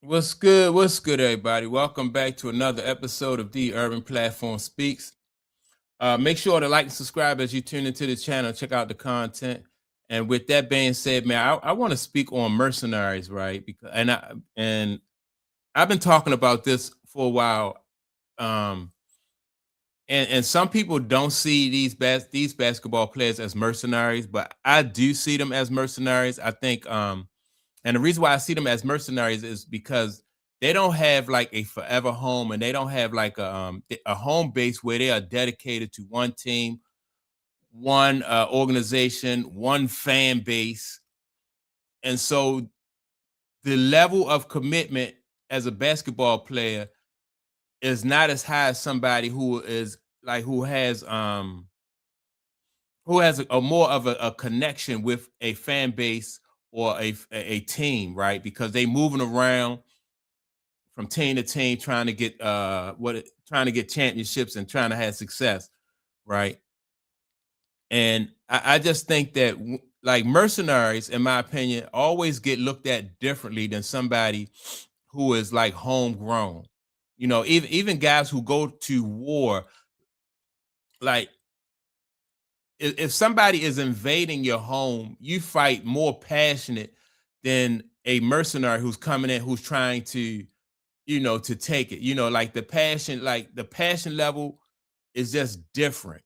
What's good? What's good, everybody? Welcome back to another episode of The Urban Platform Speaks. Make sure to like and subscribe as you tune into the channel. Check out the content. And with that being said, man, I want to speak on mercenaries, right? Because and I've been talking about this for a while. Um, and some people don't see these basketball players as mercenaries, but I do see them as mercenaries. I think and the reason why I see them as mercenaries is because they don't have like a forever home, and they don't have like a home base where they are dedicated to one team, one organization, one fan base. And so the level of commitment as a basketball player is not as high as somebody who is like who has a more of a connection with a fan base or a team, right? Because they moving around from team to team trying to get trying to get championships and trying to have success, right? And I just think that like mercenaries, in my opinion, always get looked at differently than somebody who is like homegrown. You know, even guys who go to war, like if somebody is invading your home, you fight more passionate than a mercenary who's coming in who's trying to, to take it. Like the passion level is just different,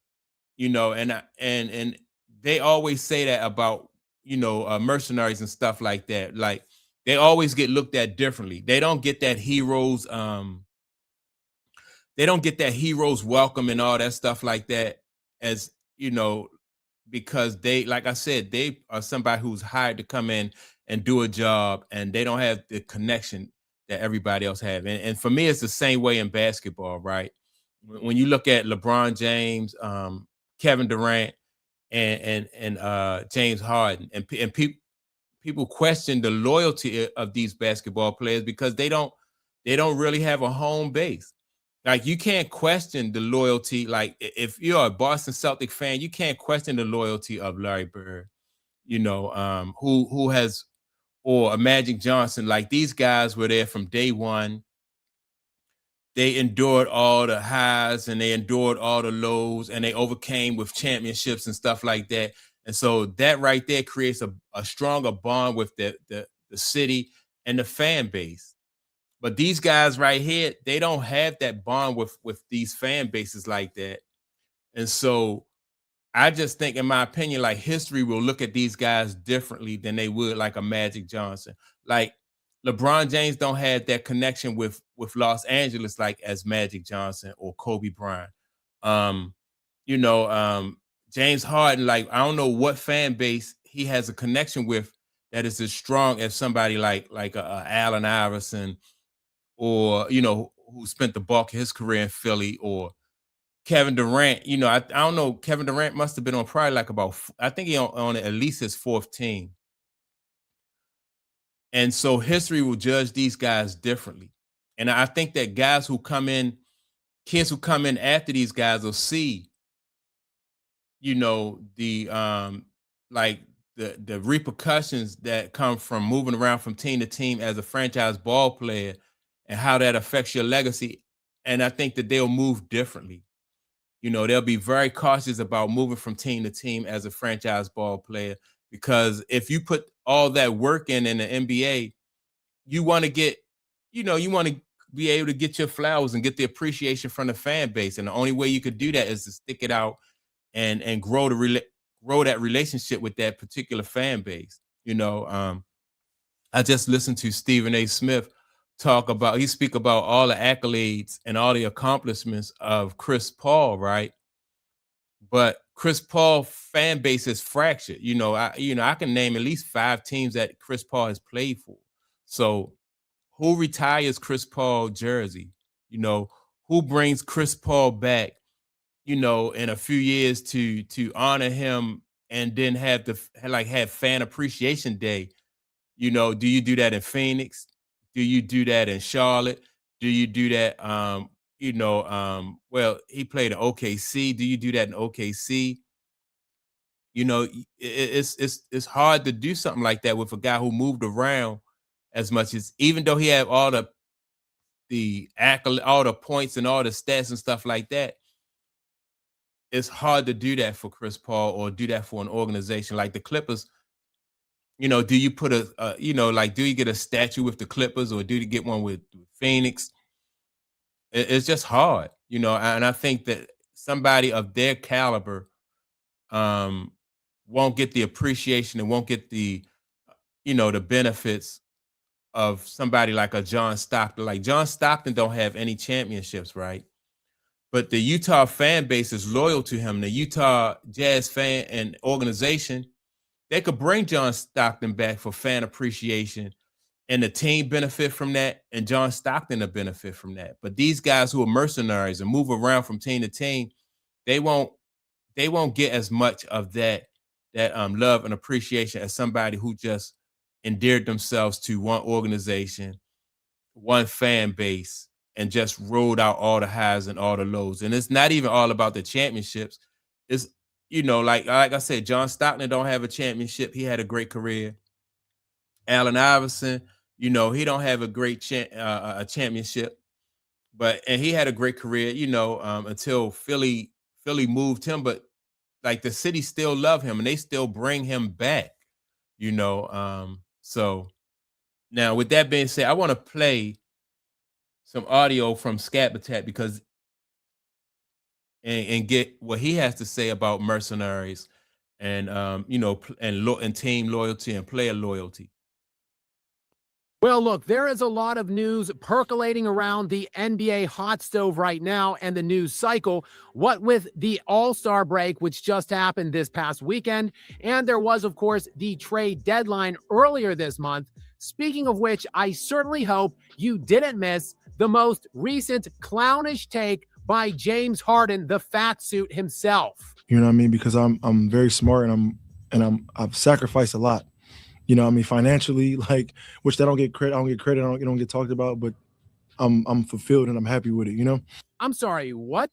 and they always say that about, mercenaries and stuff like that. Like they always get looked at differently. They don't get that heroes welcome and all that stuff like that, as you know, because they, like I said, they are somebody who's hired to come in and do a job, and they don't have the connection that everybody else have. And for me, it's the same way in basketball, right? When you look at LeBron James, Kevin Durant, and James Harden, and people question the loyalty of these basketball players because they don't really have a home base. Like you can't question the loyalty. Like if you're a Boston Celtic fan, you can't question the loyalty of Larry Bird, who has, or a Magic Johnson. Like these guys were there from day one. They endured all the highs and they endured all the lows, and they overcame with championships and stuff like that. And so that right there creates a stronger bond with the city and the fan base. But these guys right here, they don't have that bond with these fan bases like that. And so I just think, in my opinion, like history will look at these guys differently than they would like a Magic Johnson. Like LeBron James don't have that connection with Los Angeles like as Magic Johnson or Kobe Bryant. Um, you know, James Harden, like I don't know what fan base he has a connection with that is as strong as somebody like Allen Iverson, or who spent the bulk of his career in Philly, or Kevin Durant. I don't know. Kevin Durant must have been on probably like about, I think he on at least his fourth team. And so history will judge these guys differently. And I think that kids who come in after these guys will see, the like the repercussions that come from moving around from team to team as a franchise ball player, and how that affects your legacy. And I think that they'll move differently. They'll be very cautious about moving from team to team as a franchise ball player, because if you put all that work in the NBA, you want to get, you want to be able to get your flowers and get the appreciation from the fan base. And the only way you could do that is to stick it out and grow that relationship with that particular fan base. I just listened to Stephen A. Smith speak about all the accolades and all the accomplishments of Chris Paul, right? But Chris Paul fan base is fractured. I can name at least 5 teams that Chris Paul has played for. So who retires Chris Paul jersey? Who brings Chris Paul back, in a few years to honor him, and then have fan appreciation day? Do you do that in Phoenix? Do you do that in Charlotte? Do you do that? Well, he played in OKC. Do you do that in OKC? It's hard to do something like that with a guy who moved around as much as, even though he had all the accolade, all the points and all the stats and stuff like that, it's hard to do that for Chris Paul or do that for an organization like the Clippers. Do you put like, do you get a statue with the Clippers, or do you get one with Phoenix? It's just hard, and I think that somebody of their caliber won't get the appreciation and won't get the benefits of somebody like a John Stockton. Like John Stockton don't have any championships, right? But the Utah fan base is loyal to him. The Utah Jazz fan and organization, they could bring John Stockton back for fan appreciation, and the team benefit from that, and John Stockton will benefit from that. But these guys who are mercenaries and move around from team to team, they won't get as much of that love and appreciation as somebody who just endeared themselves to one organization, one fan base, and just rode out all the highs and all the lows. And it's not even all about the championships. It's, like I said, John Stockton don't have a championship. He had a great career. Allen Iverson, he don't have a great a championship, and he had a great career, until Philly moved him. But like the city still love him and they still bring him back, So now, with that being said, I want to play some audio from Scat Attack because and get what he has to say about mercenaries and and team loyalty and player loyalty. Well, look, there is a lot of news percolating around the NBA hot stove right now and the news cycle. What with the All-Star break, which just happened this past weekend, and there was, of course, the trade deadline earlier this month. Speaking of which, I certainly hope you didn't miss the most recent clownish take by James Harden, the fat suit himself. You know what I mean? Because I'm very smart and I've sacrificed a lot. Financially, like, which I don't get credit. I don't get talked about, but I'm fulfilled and I'm happy with it. I'm sorry, what?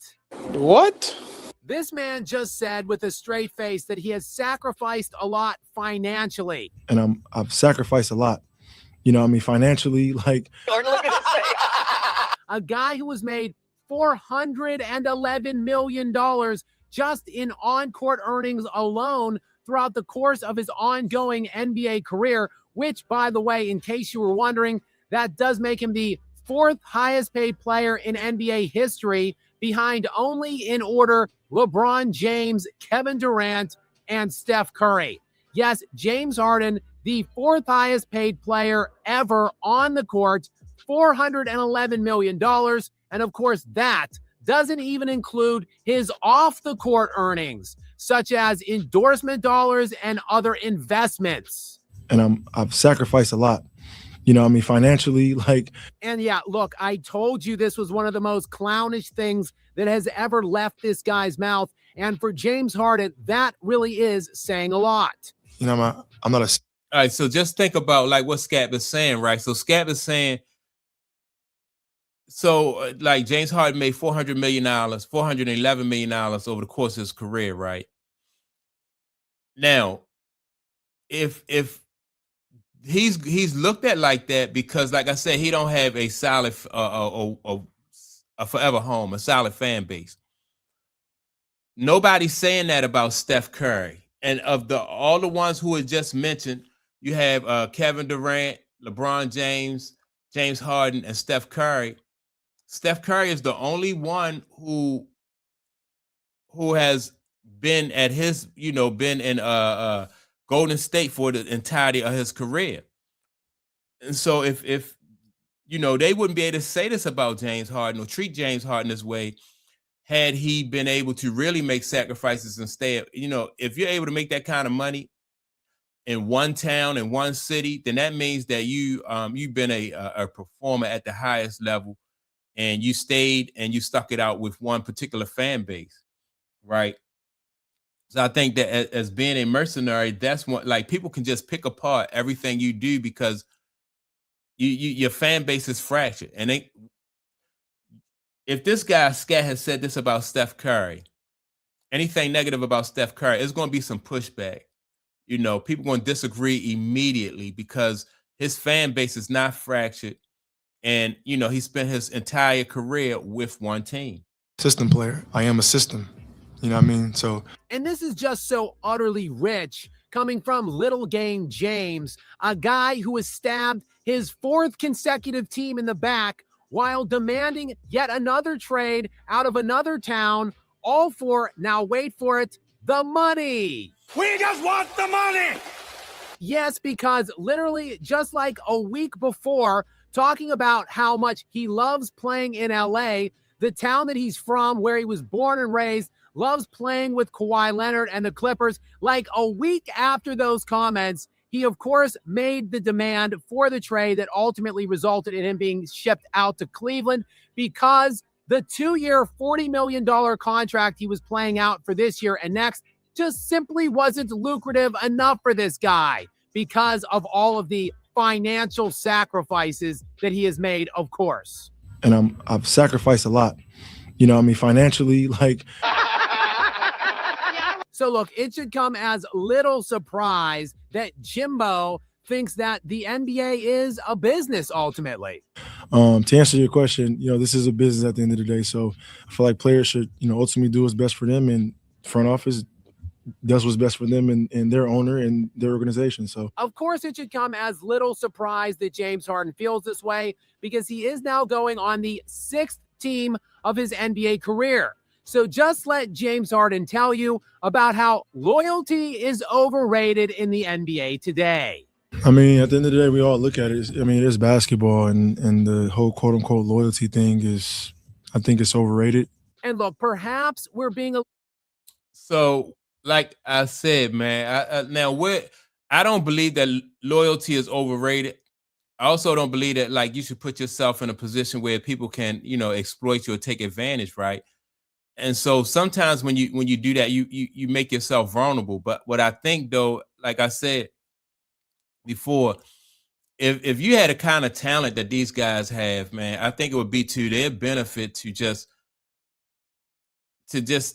What? This man just said with a straight face that he has sacrificed a lot financially. And I've sacrificed a lot. Financially, like. A guy who was made $411 million just in on-court earnings alone throughout the course of his ongoing NBA career, which, by the way, in case you were wondering, that does make him the fourth highest paid player in NBA history, behind only in order LeBron James, Kevin Durant, and Steph Curry. Yes, James Harden, the fourth highest paid player ever on the court, $411 million. And of course, that doesn't even include his off-the-court earnings, such as endorsement dollars and other investments. And I've sacrificed a lot. Financially, like. And yeah, look, I told you this was one of the most clownish things that has ever left this guy's mouth. And for James Harden, that really is saying a lot. I'm not a. All right, so just think about like what Scap is saying, right? So Scap is saying, like James Harden made $400 million, $411 million over the course of his career, right? Now, if he's looked at like that because, like I said, he don't have a solid a forever home, a solid fan base. Nobody's saying that about Steph Curry. And of all the ones who had just mentioned, you have Kevin Durant, LeBron James, James Harden, and Steph Curry. Steph Curry is the only one who has been at his, been in Golden State for the entirety of his career. And so if they wouldn't be able to say this about James Harden or treat James Harden this way had he been able to really make sacrifices and stay, if you're able to make that kind of money in one town, in one city, then that means that you've been a performer at the highest level. And you stayed and you stuck it out with one particular fan base, right? So I think that as being a mercenary, that's what, like, people can just pick apart everything you do because your fan base is fractured. And if this guy Scat has said this about Steph Curry, anything negative about Steph Curry, it's going to be some pushback. People going to disagree immediately because his fan base is not fractured, and he spent his entire career with one team. System player. I am a system. You know what I mean? So, and this is just so utterly rich coming from Little Game James, a guy who has stabbed his fourth consecutive team in the back while demanding yet another trade out of another town, all for, now wait for it, the money. We just want the money. Yes, because literally just like a week before, talking about how much he loves playing in LA, the town that he's from, where he was born and raised, loves playing with Kawhi Leonard and the Clippers. Like a week after those comments, he, of course, made the demand for the trade that ultimately resulted in him being shipped out to Cleveland, because the 2-year, $40 million contract he was playing out for this year and next just simply wasn't lucrative enough for this guy because of all of the financial sacrifices that he has made, of course. And I've sacrificed a lot, financially, like. So look, it should come as little surprise that Jimbo thinks that the NBA is a business ultimately. To answer your question, this is a business at the end of the day. So I feel like players should, ultimately do what's best for them, and front office does what's best for them and their owner and their organization. So of course it should come as little surprise that James Harden feels this way, because he is now going on the 6th team of his NBA career. So just let James Harden tell you about how loyalty is overrated in the NBA today. I mean, at the end of the day, we all look at it. It is basketball, and the whole quote unquote loyalty thing I think it's overrated. And look, perhaps we're being So, like I said, man, I don't believe that loyalty is overrated. I also don't believe that like you should put yourself in a position where people can, exploit you or take advantage, right? And so sometimes when you do that, you make yourself vulnerable. But what I think though, like I said before, if you had a kind of talent that these guys have, man, I think it would be to their benefit to just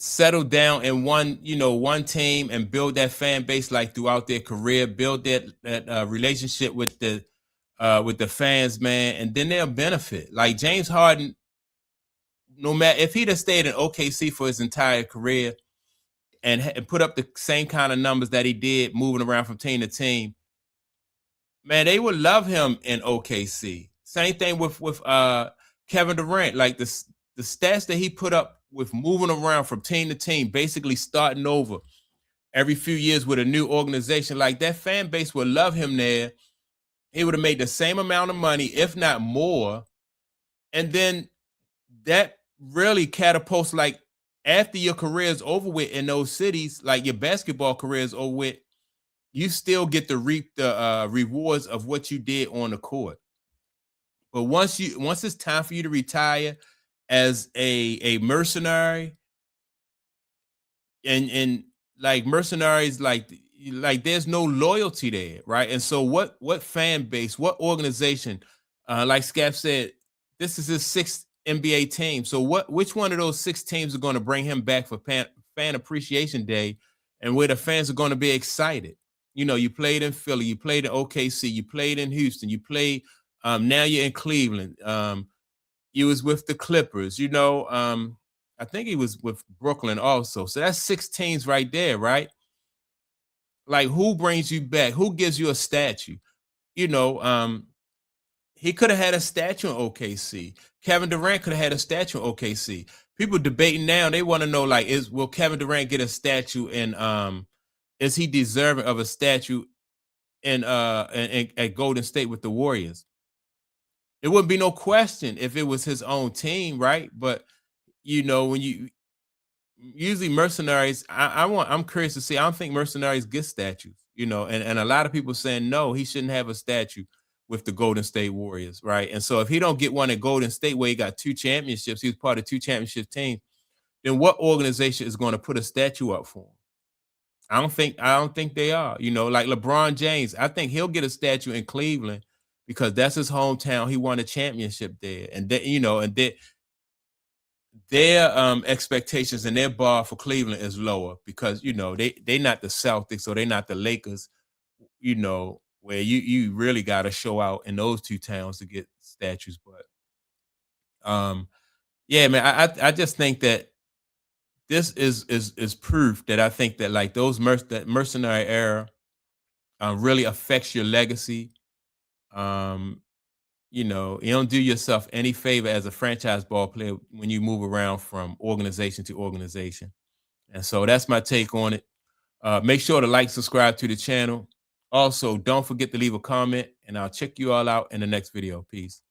settle down in one team and build that fan base like throughout their career, build that relationship with the fans, man, and then they'll benefit. Like James Harden, no matter if he'd have stayed in OKC for his entire career and put up the same kind of numbers that he did moving around from team to team, man, they would love him in OKC. Same thing with Kevin Durant. Like the stats that he put up with moving around from team to team, basically starting over every few years with a new organization, like that fan base would love him there. He would have made the same amount of money, if not more. And then that really catapults, like after your career is over with in those cities, like your basketball career is over with, you still get to reap the rewards of what you did on the court. But once it's time for you to retire as a mercenary, and like mercenaries, like there's no loyalty there, right? And so what fan base, what organization, like Scaff said, this is his 6th NBA team. So which one of those 6 teams are going to bring him back for fan appreciation day, and where the fans are going to be excited? You played in Philly, you played in OKC, you played in Houston, you played now you're in Cleveland. You was with the Clippers, I think he was with Brooklyn also. So that's 6 teams right there, right? Like, who brings you back? Who gives you a statue? He could have had a statue in OKC. Kevin Durant could have had a statue in OKC. People debating now, they want to know, like, will Kevin Durant get a statue, and is he deserving of a statue in at Golden State with the Warriors? It wouldn't be no question if it was his own team, right? But when you usually mercenaries, I'm curious to see. I don't think mercenaries get statues, and a lot of people saying no, he shouldn't have a statue with the Golden State Warriors, right? And so if he don't get one at Golden State, where he got 2 championships, he was part of 2 championship teams, then what organization is going to put a statue up for him? I don't think they are. Like LeBron James, I think he'll get a statue in Cleveland because that's his hometown. He won a championship there, and their expectations and their bar for Cleveland is lower because they not the Celtics, or they not the Lakers, where you really got to show out in those two towns to get statues. But yeah, man, I just think that this is proof that I think that like that mercenary era really affects your legacy. You know, you don't do yourself any favor as a franchise ball player when you move around from organization to organization. And so that's my take on it. Make sure to like, subscribe to the channel. Also, don't forget to leave a comment, and I'll check you all out in the next video. Peace.